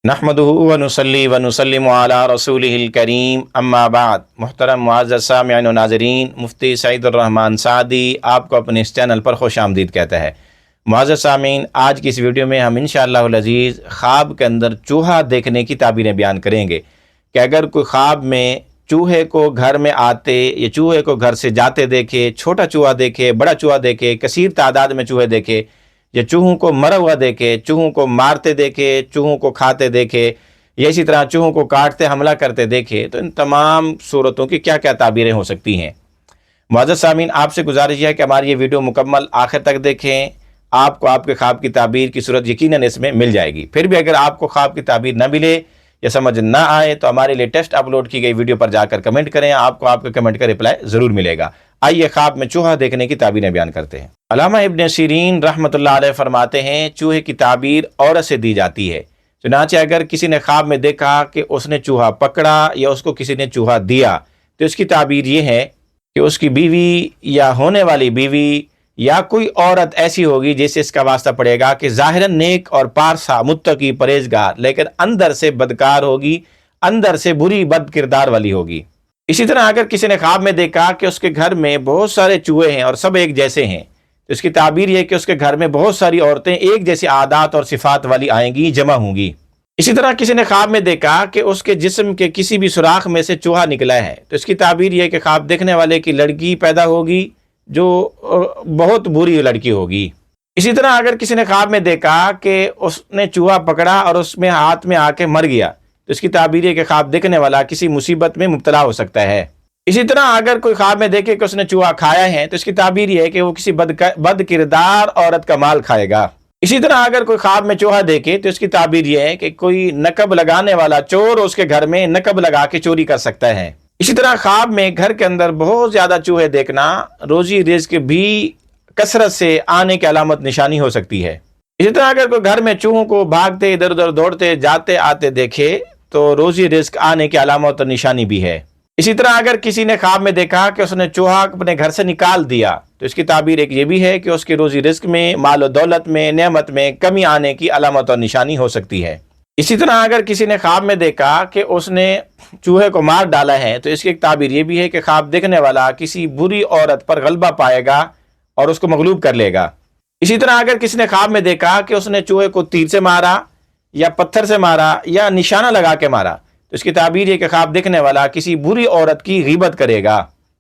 नहमदुहु व नुसल्ली व नुसल्लिमु अला रसूलिहिल करीम अम्मा बाद। मुहतरम मुअज़्ज़ज़ सामिईन व नाज़रीन, मुफ्ती सईदुर रहमान सादी आपको अपने इस चैनल पर खुश आमदीद कहता है। मुअज़्ज़ज़ सामीन, आज की इस वीडियो में हम इंशाअल्लाहुल अज़ीज़ ख्वाब के अंदर चूहा देखने की ताबीरें बयान करेंगे कि अगर कोई ख्वाब में चूहे को घर में आते या चूहे को घर से जाते देखे, छोटा चूहा देखे, बड़ा चूहा देखे, कसीर तादाद में चूहे देखे, या चूहों को मरा हुआ देखे, चूहों को मारते देखे, चूहों को खाते देखे, या इसी तरह चूहों को काटते हमला करते देखे, तो इन तमाम सूरतों की क्या क्या ताबीरें हो सकती हैं। मुअज़्ज़ज़ सामीन, आपसे गुजारिश है कि हमारी ये वीडियो मुकम्मल आखिर तक देखें। आपको आपके ख्वाब की ताबीर की सूरत यकीनन इसमें मिल जाएगी। फिर भी अगर आपको ख्वाब की ताबीर न मिले या समझ ना आए तो हमारे लेटेस्ट अपलोड की गई वीडियो पर जाकर कमेंट करें, आपको आपके कमेंट का रिप्लाई ज़रूर मिलेगा। आइए ख्वाब में चूहा देखने की ताबीरें बयान करते हैं। अल्लामा इब्न सीरीन रहमतुल्लाह अलैह फरमाते हैं, चूहे की ताबीर औरत से दी जाती है। चुनांचे अगर किसी ने ख्वाब में देखा कि उसने चूहा पकड़ा या उसको किसी ने चूहा दिया, तो इसकी ताबीर ये है कि उसकी बीवी या होने वाली बीवी या कोई औरत ऐसी होगी जिससे इसका वास्ता पड़ेगा कि ज़ाहिरन नेक और पारसा, मुत्तकी, परहेजगार, लेकिन अंदर से बदकार होगी, अंदर से बुरी बद किरदार वाली होगी। इसी तरह अगर किसी ने ख्वाब में देखा कि उसके घर में बहुत सारे चूहे हैं और सब एक जैसे हैं, तो इसकी ताबीर यह कि उसके घर में बहुत सारी औरतें एक जैसी आदात और सिफात वाली आएंगी, जमा होंगी। इसी तरह किसी ने ख्वाब में देखा कि उसके जिस्म के किसी भी सुराख में से चूहा निकला है, तो इसकी ताबीर यह कि ख्वाब देखने वाले की लड़की पैदा होगी जो बहुत बुरी लड़की होगी। इसी तरह अगर किसी ने ख्वाब में देखा कि उसने चूहा पकड़ा और उसमें हाथ में आके मर गया, तो इसकी ताबीर है कि ख्वाब देखने वाला किसी मुसीबत में मुब्तला हो सकता है। इसी तरह अगर कोई ख्वाब में देखे कि उसने चूहा खाया है, तो इसकी ताबीर ये है कि वो किसी बद किरदार औरत का माल खाएगा। इसी तरह अगर कोई ख्वाब में चूहा देखे तो इसकी ताबीर ये है कि कोई नकब लगाने वाला चोर उसके घर में नकब लगा के चोरी कर सकता है। इसी तरह ख्वाब में घर के अंदर बहुत ज़्यादा चूहे देखना रोजी रिज़्क भी कसरत से आने की अलामत निशानी हो सकती है। इसी तरह अगर कोई घर में चूहों को भागते, इधर उधर दौड़ते, जाते आते देखे तो रोजी रिज़्क आने की अलामत और निशानी भी है। इसी तरह अगर किसी ने ख्वाब में देखा कि उसने चूहा अपने घर से निकाल दिया, तो इसकी ताबीर एक ये भी है कि उसके रोजी रिज़्क में, माल और दौलत में, नेमत में कमी आने की अलामत और निशानी हो सकती है। इसी तरह अगर किसी ने ख्वाब में देखा कि उसने चूहे को मार डाला है, तो इसकी एक ताबीर ये भी है कि ख्वाब देखने वाला किसी बुरी औरत पर गलबा पाएगा और उसको मगलूब कर लेगा। इसी तरह अगर किसी ने ख्वाब में देखा कि उसने चूहे को तीर से मारा या पत्थर से मारा या निशाना लगा के मारा, तो इसकी ताबीर है कि ख्वाब देखने वाला किसी बुरी औरत की गीबत करेगा।